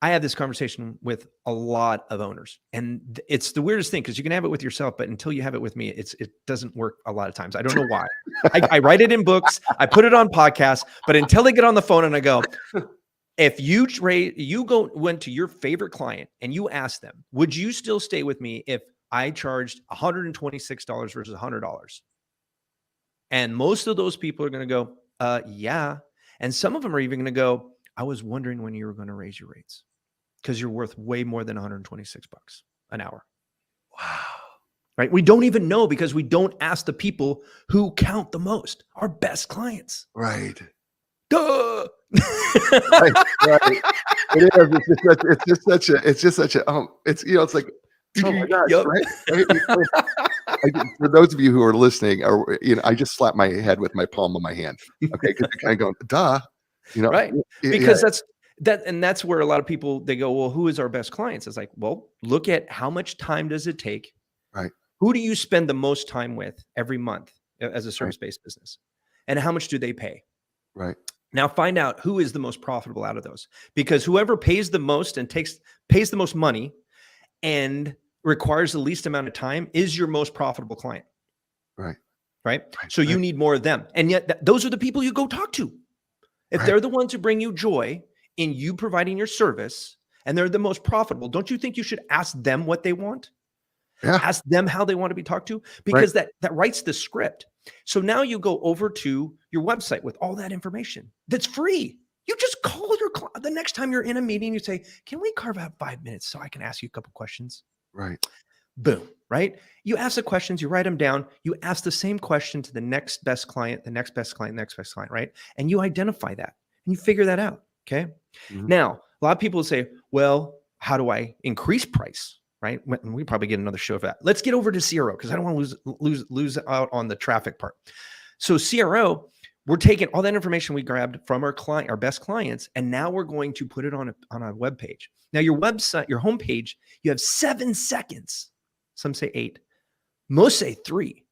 I have this conversation with a lot of owners, and it's the weirdest thing because you can have it with yourself, but until you have it with me, it doesnent work a lot of times. I don't know why. I write it in books, I put it on podcasts, but until they get on the phone and I go, if you went to your favorite client and you asked them, would you still stay with me if I charged $126 versus $100? And most of those people are going to go, yeah. And some of them are even going to go, I was wondering when you were going to raise your rates because you're worth way more than 126 bucks an hour. Wow. Right? We don't even know because we don't ask the people who count the most, our best clients. Right. Duh. Right. It is. It's just such a, it's like, oh my gosh, Yep. right? For those of you who are listening, or I just slapped my head with my palm of my hand. Okay, because you're kind of going, duh, right? Because that's where a lot of people they go, well, who is our best clients? It's like, well, look at how much time does it take? Right. Who do you spend the most time with every month as a service-based business, and how much do they pay? Right. Now find out who is the most profitable out of those, because whoever pays the most and pays the most money and requires the least amount of time is your most profitable client. Right. So you need more of them. And yet those are the people you go talk to. If they're the ones who bring you joy in you providing your service and they're the most profitable, don't you think you should ask them what they want? Yeah. Ask them how they want to be talked to, because that writes the script. So now you go over to your website with all that information that's free. You just call your client the next time you're in a meeting. You say, can we carve out 5 minutes so I can ask you a couple questions? Right. Boom. Right. You ask the questions, you write them down. You ask the same question to the next best client, the next best client, the next best client. Right. And you identify that and you figure that out. Okay. Mm-hmm. Now, a lot of people say, well, how do I increase price? Right. We probably get another show of that. Let's get over to CRO because I don't want to lose out on the traffic part. So CRO, we're taking all that information we grabbed from our client, our best clients, and now we're going to put it on a web page. Now your website, your homepage, you have 7 seconds. Some say 8. Most say 3.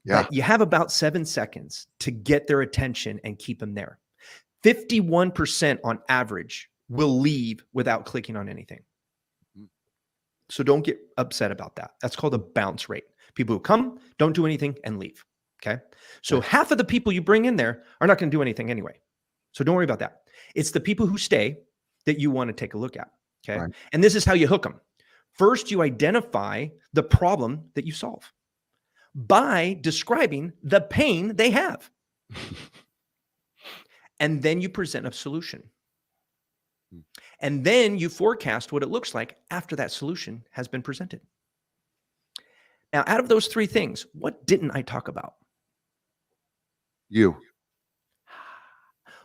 Yeah. But you have about 7 seconds to get their attention and keep them there. 51% on average will leave without clicking on anything. So don't get upset about that. That's called a bounce rate. People who come, don't do anything, and leave. Okay. So half of the people you bring in there are not going to do anything anyway. So don't worry about that. It's the people who stay that you want to take a look at. Okay. Right. And this is how you hook them. First, you identify the problem that you solve by describing the pain they have. And then you present a solution. And then you forecast what it looks like after that solution has been presented. Now, out of those 3 things, what didn't I talk about? You.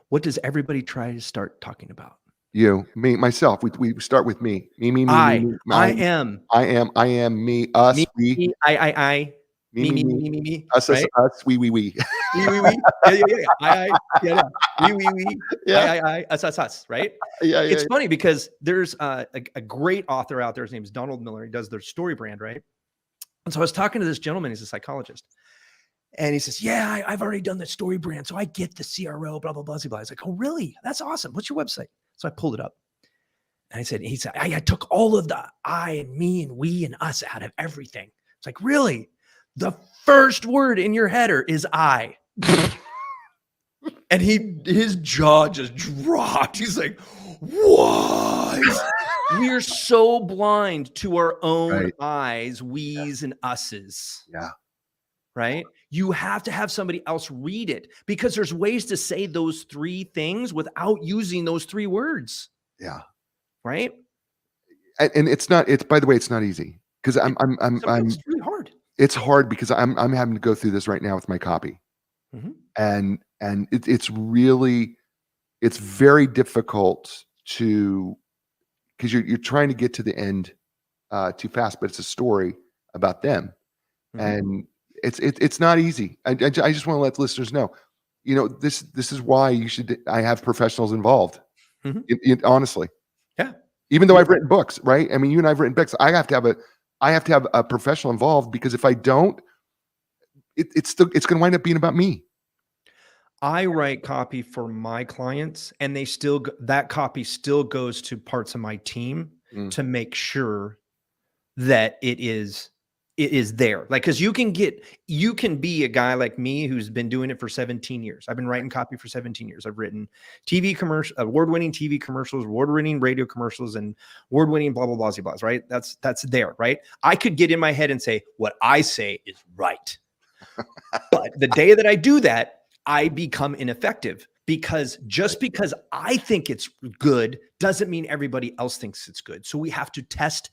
What does everybody try to start talking about? You, me, myself. We start with me. Me. I am, me, us, me, we. me, I. Me. Us, right? us, we. We. Yeah. We. Yeah. I. Us. Right? Yeah. It's funny because there's a great author out there. His name is Donald Miller. He does their Story Brand, right? And so I was talking to this gentleman. He's a psychologist. And he says, yeah, I've already done the Story Brand. So I get the CRO, blah, blah, blah, blah. I was like, oh, really? That's awesome. What's your website? So I pulled it up. And he said, I took all of the I and me and we and us out of everything. It's like, really? The first word in your header is I. And his jaw just dropped. He's like, what? We are so blind to our own I's, we's, and us's. Yeah. Right? You have to have somebody else read it because there's ways to say those 3 things without using those 3 words. Yeah. Right? And by the way, it's not easy because it's really hard. It's hard because I'm having to go through this right now with my copy. Mm-hmm. And it's very difficult because you're trying to get to the end too fast, but it's a story about them. Mm-hmm. And it's not easy. I just want to let listeners know, this is why I have professionals involved. Mm-hmm. Honestly. Yeah. Even though I've written books, right? I mean, you and I've written books. I have to have a professional involved because if I don't, it's going to wind up being about me. I write copy for my clients, and they still that copy still goes to parts of my team Mm. to make sure that it is there. Like, because you can be a guy like me who's been doing it for 17 years. I've been writing copy for 17 years. I've written award-winning TV commercials, award-winning radio commercials, and award-winning blah blah blah blah. Right? That's there. Right? I could get in my head and say what I say is right, but the day that I do that, I become ineffective, because just because I think it's good doesn't mean everybody else thinks it's good. So we have to test.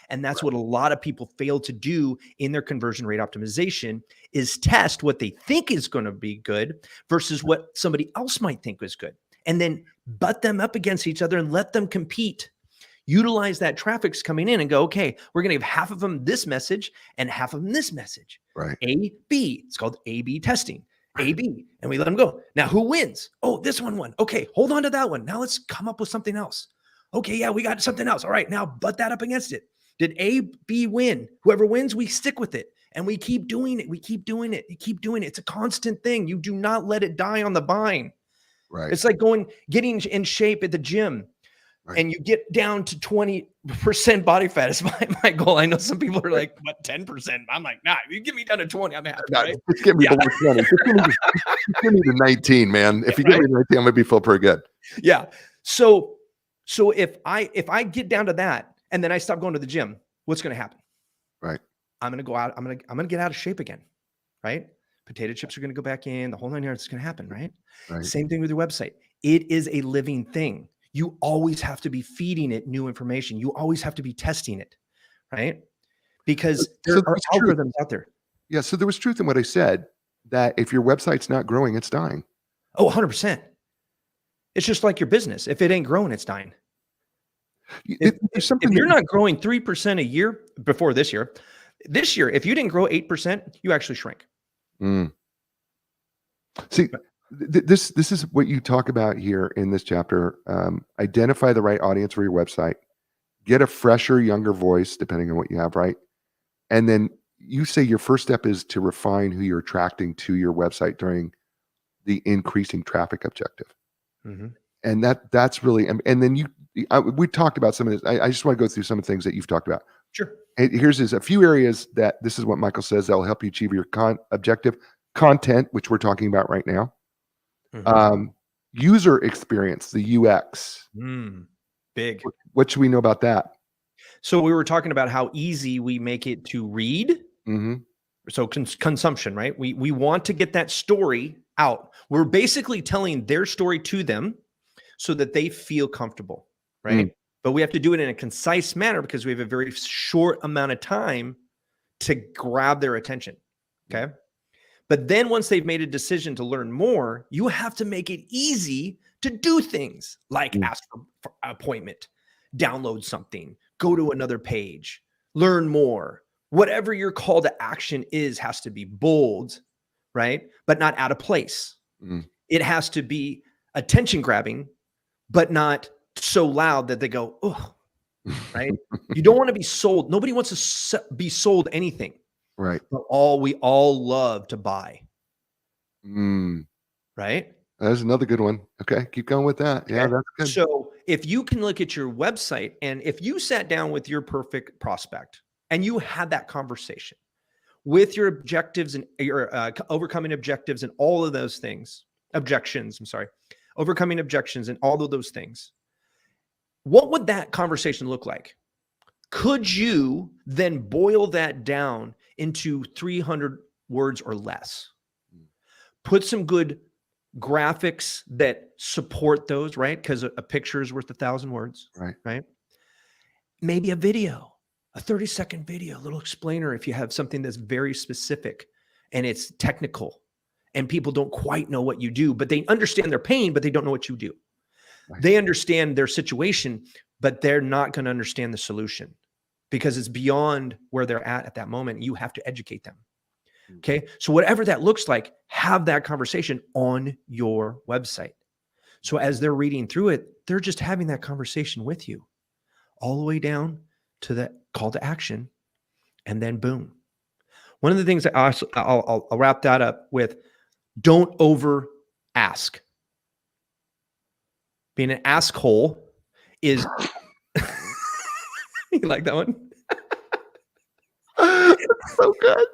And that's what a lot of people fail to do in their conversion rate optimization, is test what they think is going to be good versus what somebody else might think is good. And then butt them up against each other and let them compete. Utilize that traffic's coming in and go, okay, we're going to give half of them this message and half of them this message. Right. A, B. It's called A/B testing. A, B. And we let them go. Now, who wins? Oh, this one won. Okay, hold on to that one. Now let's come up with something else. Okay, yeah, we got something else. All right, now butt that up against it. Did A, B win? Whoever wins, we stick with it. And we keep doing it. We keep doing it. You keep doing it. It's a constant thing. You do not let it die on the vine. Right. It's like getting in shape at the gym. Right. And you get down to 20% body fat is my goal. I know some people are like, what, 10%? I'm like, nah, you get me down to 20, I'm happy. Right? Just get me below 20. Just give me to 19, man. If you get me to 19, I'm gonna be feel pretty good. Yeah. So if I get down to that and then I stop going to the gym, what's going to happen? Right. I'm going to go out. I'm going to get out of shape again. Right. Potato chips are going to go back in, the whole 9 yards is going to happen. Right. Same thing with your website. It is a living thing. You always have to be feeding it new information. You always have to be testing it. Right. Because there are algorithms out there. Yeah. So there was truth in what I said, that if your website's not growing, it's dying. Oh, 100%. It's just like your business. If it ain't growing, it's dying. If you're not growing 3% a year before this year, if you didn't grow 8%, you actually shrank. See, this is what you talk about here in this chapter. Identify the right audience for your website, get a fresher, younger voice, depending on what you have, right? And then you say your first step is to refine who you're attracting to your website during the increasing traffic objective. Mm-hmm. And that's really, and then we talked about some of this. I just want to go through some of the things that you've talked about. Sure. Here's a few areas that this is what Michael says that will help you achieve your objective. Content, which we're talking about right now. Mm-hmm. User experience, the UX. Big. What should we know about that? So we were talking about how easy we make it to read. Mm-hmm. So consumption, right? We want to get that story out. We're basically telling their story to them so that they feel comfortable, right? But we have to do it in a concise manner because we have a very short amount of time to grab their attention, okay? But then once they've made a decision to learn more, you have to make it easy to do things like ask for an appointment, download something, go to another page, learn more. Whatever your call to action is has to be bold, right? But not out of place. It has to be attention grabbing, but not so loud that they go, oh, right? You don't want to be sold. Nobody wants to be sold anything. Right. But we all love to buy. Right? That's another good one. Okay. Keep going with that. Yeah, that's good. So if you can look at your website, and if you sat down with your perfect prospect and you had that conversation with your objectives and your overcoming objectives and all of those things, overcoming objections and all of those things, what would that conversation look like? Could you then boil that down into 300 words or less? Put some good graphics that support those, right? Because a picture is worth 1,000 words, right? Maybe a video, a 30-second video, a little explainer if you have something that's very specific and it's technical and people don't quite know what you do, but they understand their pain, but they don't know what you do. They understand their situation, but they're not going to understand the solution because it's beyond where they're at that moment. You have to educate them. Okay. So whatever that looks like, have that conversation on your website. So as they're reading through it, they're just having that conversation with you all the way down to the call to action. And then boom. One of the things that I'll wrap that up with, Don't over ask. Being an asshole is you like that one? That's so good.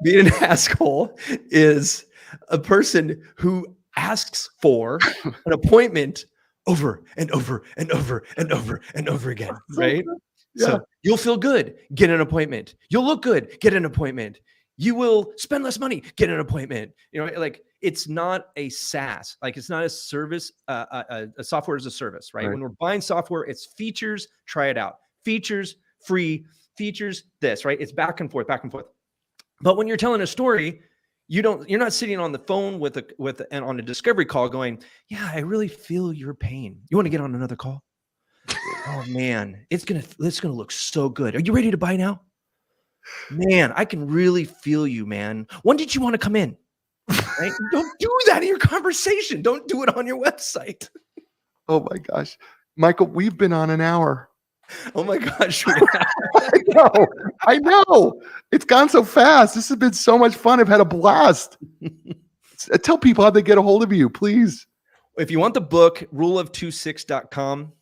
Being an asshole is a person who asks for an appointment over and over and over and over and over again, So right? good. Yeah. So you'll feel good, get an appointment. You'll look good, get an appointment. You will spend less money, get an appointment. You know, like it's not a SaaS, like it's not a service, a software as a service, right? Right. When we're buying software, it's features, try it out. Features, free, features, this, right? It's back and forth, back and forth. But when you're telling a story, you're not sitting on the phone and on a discovery call going, yeah, I really feel your pain. You want to get on another call? Oh man, it's gonna look so good. Are you ready to buy now? Man, I can really feel you, man. When did you want to come in? Right? Don't do that in your conversation. Don't do it on your website. Oh my gosh. Michael, we've been on an hour. Oh my gosh. I know. It's gone so fast. This has been so much fun. I've had a blast. Tell people how they get a hold of you, please. If you want the book, ruleof26.com.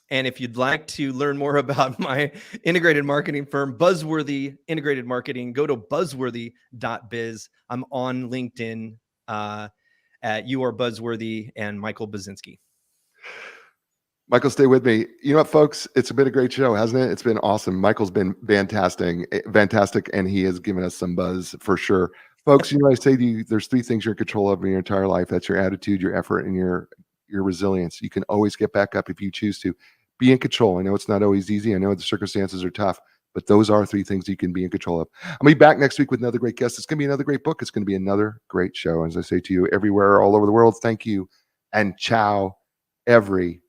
And if you'd like to learn more about my integrated marketing firm, Buzzworthy Integrated Marketing, go to buzzworthy.biz. I'm on LinkedIn at You Are Buzzworthy and Michael Basinski. Michael, stay with me. You know what, folks? It's been a great show, hasn't it? It's been awesome. Michael's been fantastic, and he has given us some buzz for sure. Folks, you know, I say to you, there's 3 things you're in control of in your entire life. That's your attitude, your effort, and your resilience. You can always get back up if you choose to. Be in control. I know it's not always easy. I know the circumstances are tough, but those are 3 things you can be in control of. I'm going to be back next week with another great guest. It's going to be another great book. It's going to be another great show. As I say to you everywhere, all over the world, thank you and ciao, everybody.